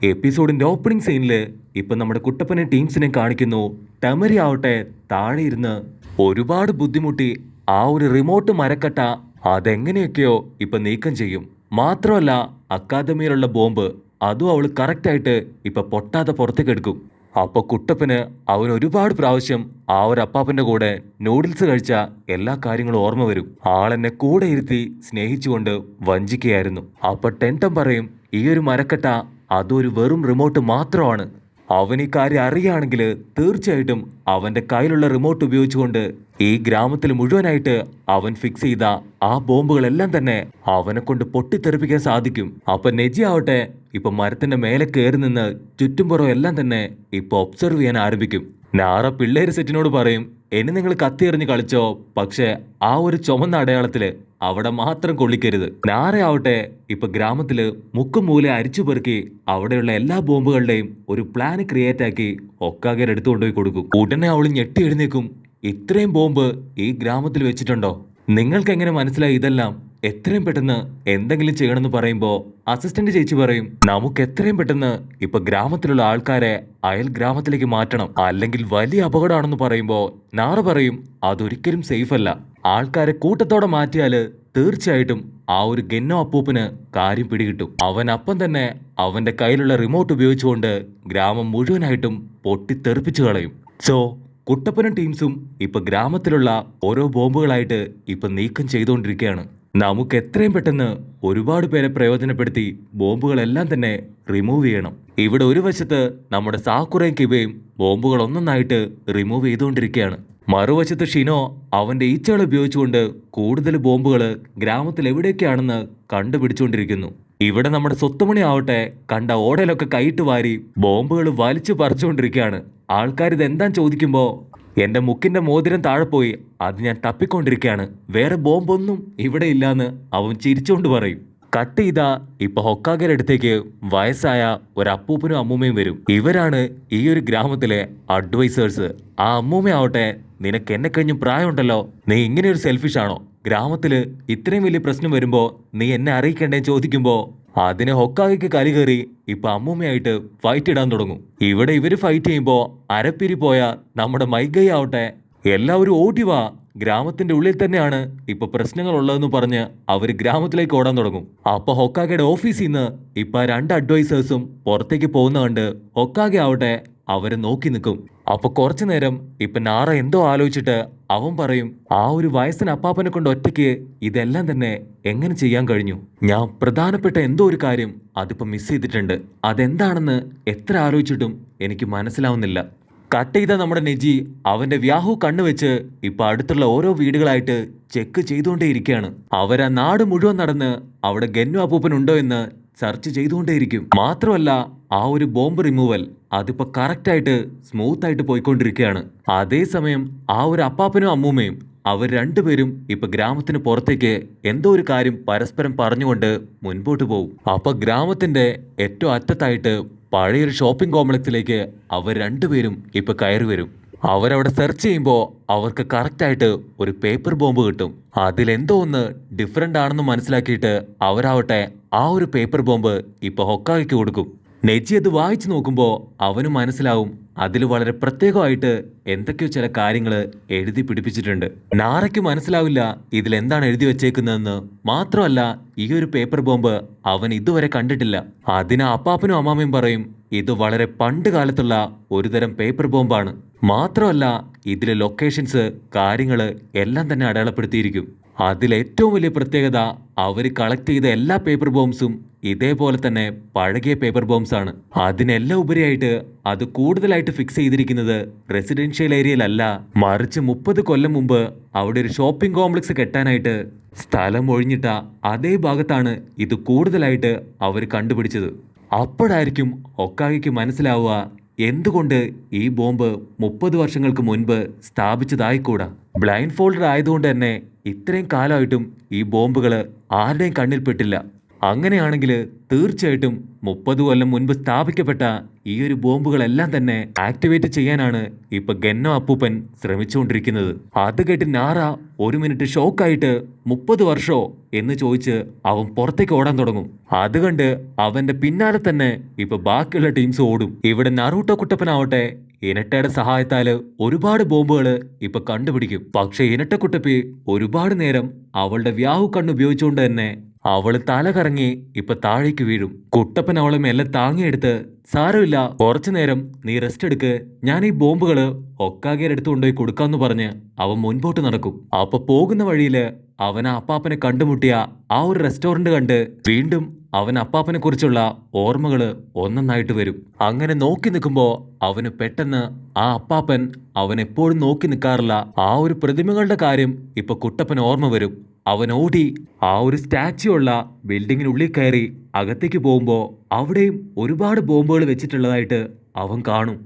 എപ്പിസോഡിന്റെ opening സീനില് ഇപ്പൊ നമ്മുടെ കുട്ടപ്പനെ ടീംസിനെ കാണിക്കുന്നു. ടമരി ആവട്ടെ താഴെ ഇരുന്ന് ഒരുപാട് ബുദ്ധിമുട്ടി ആ ഒരു റിമോട്ട് മരക്കട്ട അതെങ്ങനെയൊക്കെയോ ഇപ്പൊ നീക്കം ചെയ്യും. മാത്രമല്ല അക്കാദമിയിലുള്ള ബോംബ് അതും അവള് കറക്റ്റായിട്ട് ഇപ്പൊ പൊട്ടാതെ പുറത്തേക്ക് എടുക്കും. അപ്പൊ കുട്ടപ്പന് അവൻ ഒരുപാട് പ്രാവശ്യം ആ ഒരു അപ്പാപ്പന്റെ കൂടെ നൂഡിൽസ് കഴിച്ച എല്ലാ കാര്യങ്ങളും ഓർമ്മ വരും. ആളെന്നെ കൂടെ ഇരുത്തി സ്നേഹിച്ചുകൊണ്ട് വഞ്ചിക്കുകയായിരുന്നു. അപ്പൊ ടെൻട്ടം പറയും ഈ ഒരു മരക്കട്ട അതൊരു വെറും റിമോട്ട് മാത്രമാണ്. അവൻ ഈ കാര്യം അറിയുകയാണെങ്കിൽ തീർച്ചയായിട്ടും അവന്റെ കയ്യിലുള്ള റിമോട്ട് ഉപയോഗിച്ചുകൊണ്ട് ഈ ഗ്രാമത്തിൽ മുഴുവനായിട്ട് അവൻ ഫിക്സ് ചെയ്ത ആ ബോംബുകളെല്ലാം തന്നെ അവനെ കൊണ്ട് പൊട്ടിത്തെറിപ്പിക്കാൻ സാധിക്കും. അപ്പൊ നെജി ആവട്ടെ ഇപ്പൊ മരത്തിന്റെ മേലെ കയറി നിന്ന് ചുറ്റുംപുറം എല്ലാം തന്നെ ഇപ്പൊ ഒബ്സർവ് ചെയ്യാൻ ആരംഭിക്കും. നാറ പിള്ളേര് സെറ്റിനോട് പറയും എന്നെ നിങ്ങൾ കത്തിയെറിഞ്ഞ് കളിച്ചോ, പക്ഷെ ആ ഒരു ചുമന്ന അടയാളത്തില് അവിടെ മാത്രം കൊള്ളിക്കരുത്. നാറയാവട്ടെ ഇപ്പൊ ഗ്രാമത്തില് മുക്കും മൂല അരിച്ചു പെറുക്കി അവിടെയുള്ള എല്ലാ ബോംബുകളുടെയും ഒരു പ്ലാൻ ക്രിയേറ്റ് ആക്കി ഒക്കാകെ എടുത്തുകൊണ്ടുപോയി കൊടുക്കും. ഉടനെ അവൾ ഞെട്ടി എഴുന്നേക്കും. ഇത്രയും ബോംബ് ഈ ഗ്രാമത്തിൽ വെച്ചിട്ടുണ്ടോ? നിങ്ങൾക്ക് എങ്ങനെ മനസ്സിലായി ഇതെല്ലാം? എത്രയും പെട്ടെന്ന് എന്തെങ്കിലും ചെയ്യണമെന്ന് പറയുമ്പോ അസിസ്റ്റന്റ് ചേച്ചി പറയും നമുക്ക് എത്രയും പെട്ടെന്ന് ഇപ്പൊ ഗ്രാമത്തിലുള്ള ആൾക്കാരെ അയൽ ഗ്രാമത്തിലേക്ക് മാറ്റണം, അല്ലെങ്കിൽ വലിയ അപകടമാണെന്ന് പറയുമ്പോ നാറ പറയും അതൊരിക്കലും സേഫ് അല്ല. ആൾക്കാരെ കൂട്ടത്തോടെ മാറ്റിയാല് തീർച്ചയായിട്ടും ആ ഒരു ഗെന്നോ അപ്പൂപ്പന് കാര്യം പിടികിട്ടും. അവൻ അപ്പം തന്നെ അവന്റെ കയ്യിലുള്ള റിമോട്ട് ഉപയോഗിച്ചുകൊണ്ട് ഗ്രാമം മുഴുവനായിട്ടും പൊട്ടിത്തെറിപ്പിച്ചു കളയും. സോ കുട്ടപ്പനും ടീംസും ഇപ്പൊ ഗ്രാമത്തിലുള്ള ഓരോ ബോംബുകളായിട്ട് ഇപ്പൊ നീക്കം ചെയ്തുകൊണ്ടിരിക്കുകയാണ്. നമുക്ക് എത്രയും പെട്ടെന്ന് ഒരുപാട് പേരെ പ്രയോജനപ്പെടുത്തി ബോംബുകളെല്ലാം തന്നെ റിമൂവ് ചെയ്യണം. ഇവിടെ ഒരു വശത്ത് നമ്മുടെ സാക്കുറയും കിബയും ബോംബുകൾ ഒന്നൊന്നായിട്ട് റിമൂവ് ചെയ്തുകൊണ്ടിരിക്കുകയാണ്. മറുവശത്ത് ഷിനോ അവന്റെ ഈച്ചകൾ ഉപയോഗിച്ചുകൊണ്ട് കൂടുതൽ ബോംബുകൾ ഗ്രാമത്തിൽ എവിടെയൊക്കെയാണെന്ന് കണ്ടുപിടിച്ചുകൊണ്ടിരിക്കുന്നു. ഇവിടെ നമ്മുടെ സ്വത്തുമണി ആവട്ടെ കണ്ട ഓടയിലൊക്കെ കൈയിട്ട് വാരി ബോംബുകൾ വലിച്ചു പറിച്ചുകൊണ്ടിരിക്കുകയാണ്. ആൾക്കാർ ഇതെന്താ ചോദിക്കുമ്പോ എന്റെ മുക്കിന്റെ മോതിരം താഴെ പോയി, അത് ഞാൻ തപ്പിക്കൊണ്ടിരിക്കുകയാണ്, വേറെ ബോംബൊന്നും ഇവിടെ ഇല്ലാന്ന് അവൻ ചിരിച്ചുകൊണ്ട് പറയും. കട്ട് ചെയ്താ ഇപ്പൊ ഹൊക്കാഗയുടെ അടുത്തേക്ക് വയസ്സായ ഒരു അപ്പൂപ്പനും അമ്മൂമ്മയും വരും. ഇവരാണ് ഈ ഒരു ഗ്രാമത്തിലെ അഡ്വൈസേഴ്സ്. ആ അമ്മൂമ്മയാവട്ടെ നിനക്ക് എന്നെ കഴിഞ്ഞും പ്രായമുണ്ടല്ലോ, നീ ഇങ്ങനെ ഒരു സെൽഫിഷ് ആണോ? ഗ്രാമത്തില് ഇത്രയും വലിയ പ്രശ്നം വരുമ്പോ നീ എന്നെ അറിയിക്കണ്ടേ ചോദിക്കുമ്പോ അതിന് ഹൊക്കാഗയ്ക്ക് കലി കയറി ഇപ്പൊ അമ്മൂമ്മയായിട്ട് ഫൈറ്റ് ഇടാൻ തുടങ്ങും. ഇവിടെ ഇവര് ഫൈറ്റ് ചെയ്യുമ്പോ അരപ്പിരി പോയ നമ്മുടെ മൈഗൈ ആവട്ടെ എല്ലാവരും ഓടി വാ, ഗ്രാമത്തിന്റെ ഉള്ളിൽ തന്നെയാണ് ഇപ്പൊ പ്രശ്നങ്ങൾ ഉള്ളതെന്ന് പറഞ്ഞ് അവര് ഗ്രാമത്തിലേക്ക് ഓടാൻ തുടങ്ങും. അപ്പൊ ഹൊക്കാഗയുടെ ഓഫീസിൽ നിന്ന് ഇപ്പൊ രണ്ട് അഡ്വൈസേഴ്സും പുറത്തേക്ക് പോകുന്ന കണ്ട് ഹൊക്കാഗെ ആവട്ടെ അവരെ നോക്കി നിൽക്കും. അപ്പൊ കുറച്ചു നേരം ഇപ്പൊ നാറ എന്തോ ആലോചിച്ചിട്ട് അവൻ പറയും ആ ഒരു വയസ്സിന് അപ്പാപ്പനെ കൊണ്ട് ഒറ്റയ്ക്ക് ഇതെല്ലാം തന്നെ എങ്ങനെ ചെയ്യാൻ കഴിഞ്ഞു? ഞാൻ പ്രധാനപ്പെട്ട എന്തോ ഒരു കാര്യം അതിപ്പോ മിസ് ചെയ്തിട്ടുണ്ട്. അതെന്താണെന്ന് എത്ര ആലോചിച്ചിട്ടും എനിക്ക് മനസ്സിലാവുന്നില്ല. കട്ട് ചെയ്ത നമ്മുടെ നെജി അവന്റെ വ്യാഹു കണ്ണുവെച്ച് ഇപ്പൊ അടുത്തുള്ള ഓരോ വീടുകളായിട്ട് ചെക്ക് ചെയ്തുകൊണ്ടേ ഇരിക്കുകയാണ്. അവരാ നാട് മുഴുവൻ നടന്ന് അവിടെ ഗന്നു അപ്പൂപ്പനുണ്ടോ എന്ന് സെർച്ച് ചെയ്തുകൊണ്ടേയിരിക്കും. മാത്രമല്ല ആ ഒരു ബോംബ് റിമൂവൽ അതിപ്പോ കറക്റ്റായിട്ട് സ്മൂത്ത് ആയിട്ട് പോയിക്കൊണ്ടിരിക്കുകയാണ്. അതേസമയം ആ ഒരു അപ്പാപ്പനും അമ്മൂമ്മയും അവർ രണ്ടുപേരും ഇപ്പൊ ഗ്രാമത്തിന് പുറത്തേക്ക് എന്തോ ഒരു കാര്യം പരസ്പരം പറഞ്ഞുകൊണ്ട് മുൻപോട്ട് പോകും. അപ്പൊ ഗ്രാമത്തിന്റെ ഏറ്റവും അറ്റത്തായിട്ട് പഴയൊരു ഷോപ്പിംഗ് കോംപ്ലക്സിലേക്ക് അവർ രണ്ടുപേരും ഇപ്പൊ കയറി വരും. അവരവിടെ സെർച്ച് ചെയ്യുമ്പോൾ അവർക്ക് കറക്റ്റായിട്ട് ഒരു പേപ്പർ ബോംബ് കിട്ടും. അതിലെന്തോ ഒന്ന് ഡിഫറെൻ്റ് ആണെന്ന് മനസ്സിലാക്കിയിട്ട് അവരാവട്ടെ ആ ഒരു പേപ്പർ ബോംബ് ഇപ്പൊ ഹൊക്കാഗയ്ക്ക് കൊടുക്കും. നെജി അത് വായിച്ചു നോക്കുമ്പോൾ അവന് മനസ്സിലാവും അതിൽ വളരെ പ്രത്യേകമായിട്ട് എന്തൊക്കെയോ ചില കാര്യങ്ങൾ എഴുതി പിടിപ്പിച്ചിട്ടുണ്ട്. നാറയ്ക്ക് മനസ്സിലാവില്ല ഇതിലെന്താണ് എഴുതി വെച്ചേക്കുന്നതെന്ന്. മാത്രമല്ല ഈ ഒരു പേപ്പർ ബോംബ് അവൻ ഇതുവരെ കണ്ടിട്ടില്ല. അതിന് അപ്പാപ്പനും അമ്മാമ്മയും പറയും ഇത് വളരെ പണ്ട് കാലത്തുള്ള ഒരുതരം പേപ്പർ ബോംബാണ്. മാത്രമല്ല ഇതിലെ ലൊക്കേഷൻസ് കാര്യങ്ങള് എല്ലാം തന്നെ അടയാളപ്പെടുത്തിയിരിക്കും. അതിലേറ്റവും വലിയ പ്രത്യേകത അവർ കളക്ട് ചെയ്ത എല്ലാ പേപ്പർ ബോംബ്സും ഇതേപോലെ തന്നെ പഴകിയ പേപ്പർ ബോംബ്സ് ആണ്. അതിനെല്ലാം ഉപരിയായിട്ട് അത് കൂടുതലായിട്ട് ഫിക്സ് ചെയ്തിരിക്കുന്നത് റെസിഡൻഷ്യൽ ഏരിയയിലല്ല, മറിച്ച് 30 കൊല്ലം മുമ്പ് അവിടെ ഒരു ഷോപ്പിംഗ് കോംപ്ലക്സ് കെട്ടാനായിട്ട് സ്ഥലം ഒഴിഞ്ഞിട്ട അതേ ഭാഗത്താണ് ഇത് കൂടുതലായിട്ട് അവർ കണ്ടുപിടിച്ചത്. അപ്പോഴായിരിക്കും ഹൊക്കാഗയ്ക്ക് മനസ്സിലാവുക എന്തുകൊണ്ട് ഈ ബോംബ് 30 വർഷങ്ങൾക്ക് മുൻപ് സ്ഥാപിച്ചതായിക്കൂടാ. ബ്ലൈൻഡ് ഫോൾഡർ ആയതുകൊണ്ട് തന്നെ ഇത്രയും കാലമായിട്ടും ഈ ബോംബുകൾ ആരുടെയും കണ്ണിൽപ്പെട്ടില്ല. അങ്ങനെയാണെങ്കിൽ തീർച്ചയായിട്ടും 30 കൊല്ലം മുൻപ് സ്ഥാപിക്കപ്പെട്ട ഈ ഒരു ബോംബുകളെല്ലാം തന്നെ ആക്ടിവേറ്റ് ചെയ്യാനാണ് ഇപ്പൊ ഗന്നോ അപ്പൂപ്പൻ ശ്രമിച്ചുകൊണ്ടിരിക്കുന്നത്. അത് കേട്ട് നാറ ഒരു മിനിറ്റ് ഷോക്കായിട്ട് 30 വർഷോ എന്ന് ചോദിച്ച് അവൻ പുറത്തേക്ക് ഓടാൻ തുടങ്ങും. അത് കണ്ട് അവന്റെ പിന്നാലെ തന്നെ ഇപ്പൊ ബാക്കിയുള്ള ടീംസ് ഓടും. ഇവിടെ നറൂട്ടോ കുട്ടപ്പനാവട്ടെ ഇനട്ടയുടെ സഹായത്താല് ഒരുപാട് ബോംബുകൾ ഇപ്പൊ കണ്ടുപിടിക്കും. പക്ഷെ ഇനട്ടക്കുട്ടപ്പി ഒരുപാട് നേരം അവളുടെ വ്യാഹു കണ്ണ് ഉപയോഗിച്ചുകൊണ്ട് തന്നെ അവള് തല കറങ്ങി ഇപ്പൊ താഴേക്ക് വീഴും. കുട്ടപ്പൻ അവളെ മെല്ലെ താങ്ങിയെടുത്ത് സാരമില്ല, കുറച്ചു നേരം നീ റെസ്റ്റ് എടുക്ക്, ഞാൻ ഈ ബോംബുകള് ഒക്കാകെ എടുത്തു കൊണ്ടുപോയി കൊടുക്കാന്ന് പറഞ്ഞ് അവൻ മുൻപോട്ട് നടക്കും. അപ്പൊ പോകുന്ന വഴിയില് അവൻ അപ്പാപ്പനെ കണ്ടുമുട്ടിയ ആ ഒരു റെസ്റ്റോറന്റ് കണ്ട് വീണ്ടും അവൻ അപ്പാപ്പനെ കുറിച്ചുള്ള ഓർമ്മകള് ഒന്നൊന്നായിട്ട് വരും. അങ്ങനെ നോക്കി നിൽക്കുമ്പോ അവന് പെട്ടെന്ന് ആ അപ്പാപ്പൻ അവൻ എപ്പോഴും നോക്കി നിൽക്കാറില്ല ആ ഒരു പ്രതിമകളുടെ കാര്യം ഇപ്പൊ കുട്ടപ്പൻ ഓർമ്മ വരും. അവൻ ഓടി ആ ഒരു സ്റ്റാച്യു ഉള്ള ബിൽഡിങ്ങിനുള്ളിൽ കയറി അകത്തേക്ക് പോകുമ്പോ അവിടെയും ഒരുപാട് ബോംബുകൾ വെച്ചിട്ടുള്ളതായിട്ട് അവൻ കാണും.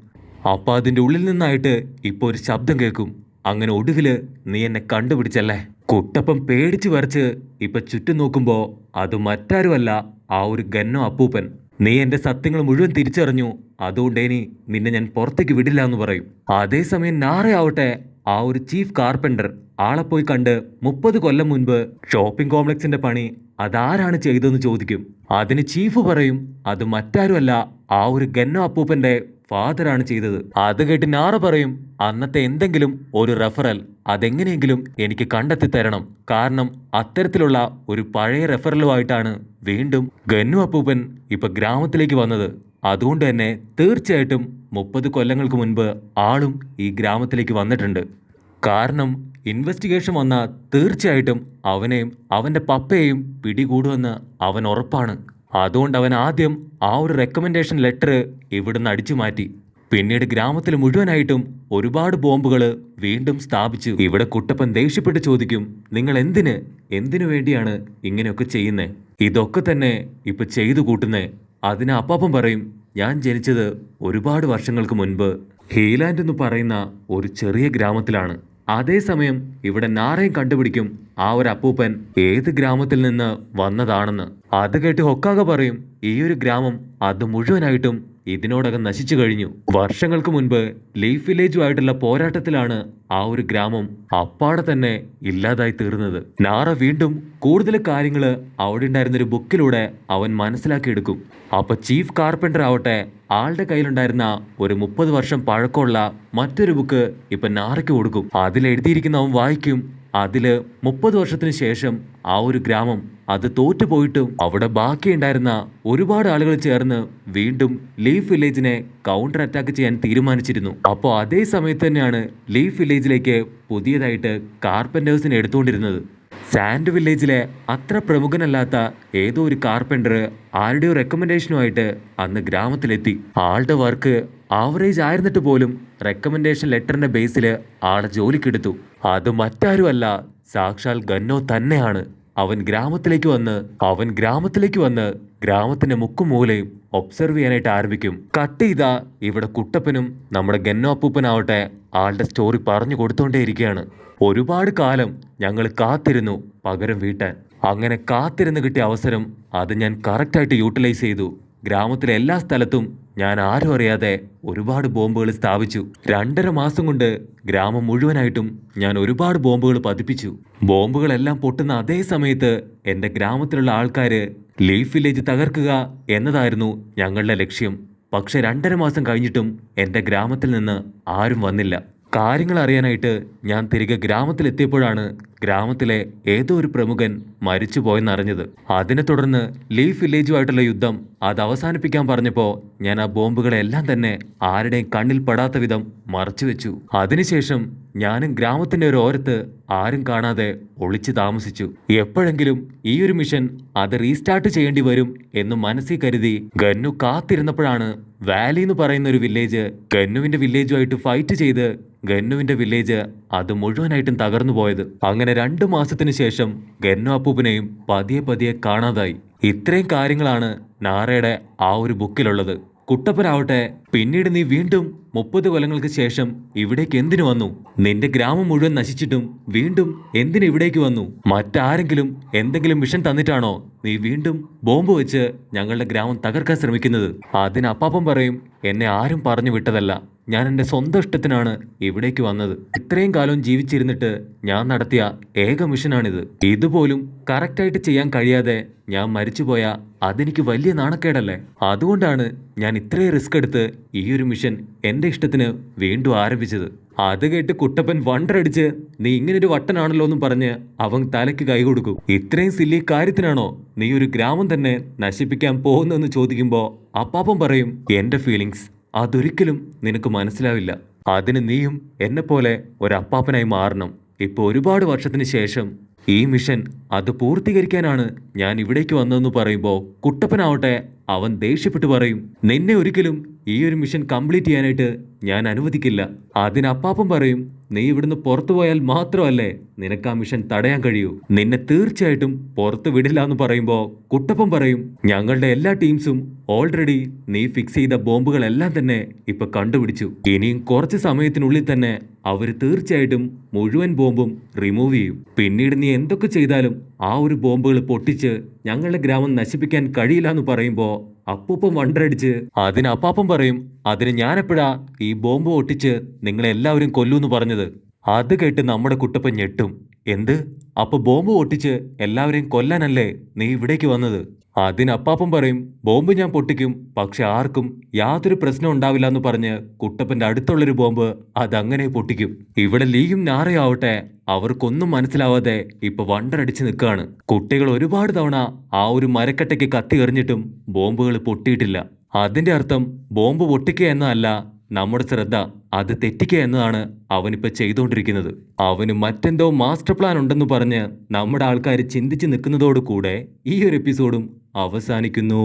അപ്പൊ അതിന്റെ ഉള്ളിൽ നിന്നായിട്ട് ഇപ്പൊ ഒരു ശബ്ദം കേൾക്കും. അങ്ങനെ ഒടുവില് നീ എന്നെ കണ്ടുപിടിച്ചല്ലേ. കുട്ടപ്പൻ പേടിച്ചു വരച്ച് ഇപ്പൊ ചുറ്റും നോക്കുമ്പോ അത് മറ്റാരുമല്ല ആ ഒരു ഗന്നോ അപ്പൂപ്പൻ. നീ എന്റെ സത്യങ്ങൾ മുഴുവൻ തിരിച്ചറിഞ്ഞു, അതുകൊണ്ട് ഇനി നിന്നെ ഞാൻ പുറത്തേക്ക് വിടില്ല എന്ന് പറയും. അതേസമയം നാറയാവട്ടെ ആ ഒരു ചീഫ് കാർപ്പൻറ്റർ ആളെ പോയി കണ്ട് 30 കൊല്ലം മുൻപ് ഷോപ്പിംഗ് കോംപ്ലക്സിന്റെ പണി അതാരാണ് ചെയ്തതെന്ന് ചോദിക്കും. അതിന് ചീഫ് പറയും അത് മറ്റാരുമല്ല ആ ഒരു ഗന്നോ അപ്പൂപ്പന്റെ ഫാദറാണ് ചെയ്തത്. അത് കേട്ട് നാറ പറയും അന്നത്തെ എന്തെങ്കിലും ഒരു റെഫറൽ അതെങ്ങനെയെങ്കിലും എനിക്ക് കണ്ടെത്തി തരണം, കാരണം അത്തരത്തിലുള്ള ഒരു പഴയ റെഫറലുമായിട്ടാണ് വീണ്ടും ഗന്നു അപ്പൂപ്പൻ ഇപ്പൊ ഗ്രാമത്തിലേക്ക് വന്നത്. അതുകൊണ്ട് തന്നെ തീർച്ചയായിട്ടും 30 കൊല്ലങ്ങൾക്ക് മുൻപ് ആളും ഈ ഗ്രാമത്തിലേക്ക് വന്നിട്ടുണ്ട്. കാരണം ഇൻവെസ്റ്റിഗേഷൻ വന്നാൽ തീർച്ചയായിട്ടും അവനെയും അവന്റെ പപ്പയെയും പിടികൂടുമെന്ന് അവൻ ഉറപ്പാണ്. അതുകൊണ്ട് അവൻ ആദ്യം ആ ഒരു റെക്കമെൻഡേഷൻ ലെറ്റർ ഇവിടുന്ന് അടിച്ചു മാറ്റി. പിന്നീട് ഗ്രാമത്തിൽ മുഴുവനായിട്ടും ഒരുപാട് ബോംബുകൾ വീണ്ടും സ്ഥാപിച്ചു. ഇവിടെ കുട്ടപ്പൻ ദേഷ്യപ്പെട്ട് ചോദിക്കും, നിങ്ങൾ എന്തിനു വേണ്ടിയാണ് ഇങ്ങനെയൊക്കെ ചെയ്യുന്നേ? ഇതൊക്കെ തന്നെ ഇപ്പൊ ചെയ്തു കൂട്ടുന്നേ. അതിന് അപ്പാപ്പൻ പറയും, ഞാൻ ജനിച്ചത് ഒരുപാട് വർഷങ്ങൾക്ക് മുൻപ് ഹീലാൻഡ് എന്ന് പറയുന്ന ഒരു ചെറിയ ഗ്രാമത്തിലാണ്. അതേസമയം ഇവിടെ നാറയും കണ്ടുപിടിക്കും ആ ഒരു അപ്പൂപ്പൻ ഏത് ഗ്രാമത്തിൽ നിന്ന് വന്നതാണെന്ന്. അത് കേട്ട് ഹൊക്കാഗ പറയും, ഈ ഒരു ഗ്രാമം അത് മുഴുവനായിട്ടും ഇതിനോടകം നശിച്ചു കഴിഞ്ഞു. വർഷങ്ങൾക്ക് മുൻപ് ലീഫ് വില്ലേജുമായിട്ടുള്ള പോരാട്ടത്തിലാണ് ആ ഒരു ഗ്രാമം അപ്പാടെ തന്നെ ഇല്ലാതായി തീർന്നത്. നാറ വീണ്ടും കൂടുതൽ കാര്യങ്ങൾ അവിടെ ഉണ്ടായിരുന്നൊരു ബുക്കിലൂടെ അവൻ മനസ്സിലാക്കിയെടുക്കും. അപ്പൊ ചീഫ് കാർപ്പൻറ്റർ ആവട്ടെ ആളുടെ കയ്യിലുണ്ടായിരുന്ന ഒരു 30 വർഷം പഴക്കമുള്ള മറ്റൊരു ബുക്ക് ഇപ്പൊ നാറയ്ക്ക് കൊടുക്കും. അതിലെഴുതിയിരിക്കുന്ന അവൻ വായിക്കും. അതില് 30 വർഷത്തിന് ശേഷം ആ ഒരു ഗ്രാമം അത് തോറ്റുപോയിട്ടും അവിടെ ബാക്കിയുണ്ടായിരുന്ന ഒരുപാട് ആളുകൾ ചേർന്ന് വീണ്ടും ലീഫ് വില്ലേജിനെ കൗണ്ടർ അറ്റാക്ക് ചെയ്യാൻ തീരുമാനിച്ചിരുന്നു. അപ്പോൾ അതേ സമയത്ത് തന്നെയാണ് ലീഫ് വില്ലേജിലേക്ക് പുതിയതായിട്ട് കാർപ്പൻറ്റേഴ്സിനെ എടുത്തുകൊണ്ടിരുന്നത്. സാൻഡ് വില്ലേജിലെ അത്ര പ്രമുഖനല്ലാത്ത ഏതോ ഒരു കാർപ്പൻറ്റർ ആരുടെയോ റെക്കമെൻഡേഷനുമായിട്ട് അന്ന് ഗ്രാമത്തിലെത്തി. ആളുടെ വർക്ക് ആവറേജ് ആയിരുന്നിട്ട് പോലും റെക്കമെൻഡേഷൻ ലെറ്ററിന്റെ ബേസിൽ ആളെ ജോലിക്കെടുത്തു. അത് മറ്റാരുമല്ല, സാക്ഷാൽ ഗന്നോ തന്നെയാണ്. അവൻ ഗ്രാമത്തിലേക്ക് വന്ന് ഗ്രാമത്തിന്റെ മുക്കും മൂലയും ഒബ്സർവ് ചെയ്യാനായിട്ട് ആരംഭിക്കും. കട്ട് ചെയ്താ ഇവിടെ കുട്ടപ്പനും നമ്മുടെ ഗന്നോ അപ്പൂപ്പനാവട്ടെ ആളുടെ സ്റ്റോറി പറഞ്ഞു കൊടുത്തോണ്ടേയിരിക്കുകയാണ്. ഒരുപാട് കാലം ഞങ്ങൾ കാത്തിരുന്നു പകരം വീട്ടാൻ. അങ്ങനെ കാത്തിരുന്ന് കിട്ടിയ അവസരം അത് ഞാൻ കറക്റ്റായിട്ട് യൂട്ടിലൈസ് ചെയ്തു. ഗ്രാമത്തിലെ എല്ലാ സ്ഥലത്തും ഞാൻ ആരും അറിയാതെ ഒരുപാട് ബോംബുകൾ സ്ഥാപിച്ചു. 2.5 മാസം കൊണ്ട് ഗ്രാമം മുഴുവനായിട്ടും ഞാൻ ഒരുപാട് ബോംബുകൾ പതിപ്പിച്ചു. ബോംബുകളെല്ലാം പൊട്ടുന്ന അതേ സമയത്ത് എൻ്റെ ഗ്രാമത്തിലുള്ള ആൾക്കാര് ലീഫ് വില്ലേജ് തകർക്കുക എന്നതായിരുന്നു ഞങ്ങളുടെ ലക്ഷ്യം. പക്ഷെ 2.5 മാസം കഴിഞ്ഞിട്ടും എൻ്റെ ഗ്രാമത്തിൽ നിന്ന് ആരും വന്നില്ല. കാര്യങ്ങൾ അറിയാനായിട്ട് ഞാൻ തിരികെ ഗ്രാമത്തിലെത്തിയപ്പോഴാണ് ഗ്രാമത്തിലെ ഏതോ ഒരു പ്രമുഖൻ മരിച്ചു പോയെന്നറിഞ്ഞത്. അതിനെ തുടർന്ന് ലീഫ് വില്ലേജുമായിട്ടുള്ള യുദ്ധം അത് അവസാനിപ്പിക്കാൻ പറഞ്ഞപ്പോൾ ഞാൻ ആ ബോംബുകളെല്ലാം തന്നെ ആരുടെയും കണ്ണിൽ പെടാത്ത വിധം മറച്ചു വെച്ചു. അതിനുശേഷം ഞാനും ഗ്രാമത്തിന്റെ ഒരു ഓരത്ത് ആരും കാണാതെ ഒളിച്ചു താമസിച്ചു. എപ്പോഴെങ്കിലും ഈ ഒരു മിഷൻ അത് റീസ്റ്റാർട്ട് ചെയ്യേണ്ടി വരും എന്ന് മനസ്സിൽ കരുതി ഗന്നു കാത്തിരുന്നപ്പോഴാണ് വാലി എന്ന് പറയുന്ന ഒരു വില്ലേജ് ഗന്നുവിന്റെ വില്ലേജുമായിട്ട് ഫൈറ്റ് ചെയ്ത് ഗന്നുവിന്റെ വില്ലേജ് അത് മുഴുവനായിട്ടും തകർന്നു പോയത്. അങ്ങനെ 2 മാസത്തിന് ശേഷം ഗന്നു അപ്പൂപ്പനെയും പതിയെ കാണാതായി. ഇത്രയും കാര്യങ്ങളാണ് നാറയുടെ ആ ഒരു ബുക്കിലുള്ളത്. കുട്ടപ്പനാവട്ടെ പിന്നീട് നീ വീണ്ടും 30 കൊല്ലങ്ങൾക്ക് ശേഷം ഇവിടേക്ക് എന്തിനു വന്നു? നിന്റെ ഗ്രാമം മുഴുവൻ നശിച്ചിട്ടും വീണ്ടും എന്തിനു ഇവിടേക്ക് വന്നു? മറ്റാരെങ്കിലും എന്തെങ്കിലും മിഷൻ തന്നിട്ടാണോ നീ വീണ്ടും ബോംബ് വെച്ച് ഞങ്ങളുടെ ഗ്രാമം തകർക്കാൻ ശ്രമിക്കുന്നത്? അതിന് അപ്പാപ്പൻ പറയും, എന്നെ ആരും പറഞ്ഞു വിട്ടതല്ല, ഞാൻ എൻ്റെ സ്വന്തം ഇഷ്ടത്തിനാണ് ഇവിടേക്ക് വന്നത്. ഇത്രയും കാലം ജീവിച്ചിരുന്നിട്ട് ഞാൻ നടത്തിയ ഏക മിഷനാണിത്. ഇതുപോലും കറക്റ്റായിട്ട് ചെയ്യാൻ കഴിയാതെ ഞാൻ മരിച്ചുപോയ അതെനിക്ക് വലിയ നാണക്കേടല്ലേ? അതുകൊണ്ടാണ് ഞാൻ ഇത്രയും റിസ്ക് എടുത്ത് ഈ ഒരു മിഷൻ എൻ്റെ ഇഷ്ടത്തിന് വീണ്ടും ആരംഭിച്ചത്. അത് കേട്ട് കുട്ടപ്പൻ വണ്ടറടിച്ച് നീ ഇങ്ങനൊരു വട്ടനാണല്ലോ എന്നും പറഞ്ഞ് അവൻ തലയ്ക്ക് കൈ കൊടുക്കും. ഇത്രയും സില്ലി കാര്യത്തിനാണോ നീ ഒരു ഗ്രാമം തന്നെ നശിപ്പിക്കാൻ പോകുന്നതെന്ന് ചോദിക്കുമ്പോൾ അപ്പാപ്പൻ പറയും, എൻ്റെ ഫീലിങ്സ് അതൊരിക്കലും നിനക്ക് മനസ്സിലാവില്ല. അതിന് നീയും എന്നെപ്പോലെ ഒരപ്പാപ്പനായി മാറണം. ഇപ്പോൾ ഒരുപാട് വർഷത്തിന് ശേഷം ഈ മിഷൻ അത് പൂർത്തീകരിക്കാനാണ് ഞാൻ ഇവിടേക്ക് വന്നതെന്ന് പറയുമ്പോൾ കുട്ടപ്പനാവട്ടെ അവൻ ദേഷ്യപ്പെട്ട് പറയും, നിന്നെ ഒരിക്കലും ഈ ഒരു മിഷൻ കംപ്ലീറ്റ് ചെയ്യാനായിട്ട് ഞാൻ അനുവദിക്കില്ല. അതിന് അപ്പാപ്പൻ പറയും, നീ ഇവിടുന്ന് പുറത്തു പോയാൽ മാത്രമല്ലേ നിനക്ക് ആ മിഷൻ തടയാൻ കഴിയൂ, നിന്നെ തീർച്ചയായിട്ടും പുറത്തു വിടില്ല എന്ന് പറയുമ്പോൾ കുട്ടപ്പൻ പറയും, ഞങ്ങളുടെ എല്ലാ ടീംസും ഓൾറെഡി നീ ഫിക്സ് ചെയ്ത ബോംബുകളെല്ലാം തന്നെ ഇപ്പൊ കണ്ടുപിടിച്ചു. ഇനിയും കുറച്ച് സമയത്തിനുള്ളിൽ തന്നെ അവര് തീർച്ചയായിട്ടും മുഴുവൻ ബോംബും റിമൂവ് ചെയ്യും. പിന്നീട് നീ എന്തൊക്കെ ചെയ്താലും ആ ഒരു ബോംബുകൾ പൊട്ടിച്ച് ഞങ്ങളുടെ ഗ്രാമം നശിപ്പിക്കാൻ കഴിയില്ല എന്ന് പറയുമ്പോൾ അപ്പൂപ്പൻ വണ്ടടിച്ച് അതിന് അപ്പാപ്പൻ പറയും, അതിന് ഞാനെപ്പോഴാ ഈ ബോംബ് പൊട്ടിച്ച് നിങ്ങളെല്ലാവരും കൊല്ലൂന്ന് പറഞ്ഞത്? അത് കേട്ട് നമ്മുടെ കുട്ടപ്പൻ ഞെട്ടും. എന്ത്? അപ്പൊ ബോംബ് പൊട്ടിച്ച് എല്ലാവരെയും കൊല്ലാനല്ലേ നീ ഇവിടേക്ക് വന്നത്? അതിന് അപ്പാപ്പൻ പറയും, ബോംബ് ഞാൻ പൊട്ടിക്കും, പക്ഷെ ആർക്കും യാതൊരു പ്രശ്നം ഉണ്ടാവില്ല എന്ന് പറഞ്ഞ് കുട്ടപ്പന്റെ അടുത്തുള്ളൊരു ബോംബ് അതങ്ങനെ പൊട്ടിക്കും. ഇവിടെ ലീയും നാറയും ആവട്ടെ അവർക്കൊന്നും മനസ്സിലാവാതെ ഇപ്പൊ വണ്ടറടിച്ച് നിൽക്കുകയാണ്. കുട്ടികൾ ഒരുപാട് തവണ ആ ഒരു മരക്കട്ടയ്ക്ക് കത്തി എറിഞ്ഞിട്ടും ബോംബുകൾ പൊട്ടിയിട്ടില്ല. അതിന്റെ അർത്ഥം ബോംബ് പൊട്ടിക്കുക എന്നതല്ല, നമ്മുടെ ശ്രദ്ധ അത് തെറ്റിക്കുക എന്നതാണ് അവനിപ്പോ ചെയ്തുകൊണ്ടിരിക്കുന്നത്. അവന് മറ്റെന്തോ മാസ്റ്റർ പ്ലാൻ ഉണ്ടെന്ന് പറഞ്ഞ് നമ്മുടെ ആൾക്കാർ ചിന്തിച്ച് നിൽക്കുന്നതോടുകൂടെ ഈ ഒരു എപ്പിസോഡും അവസാനിക്കുന്നു.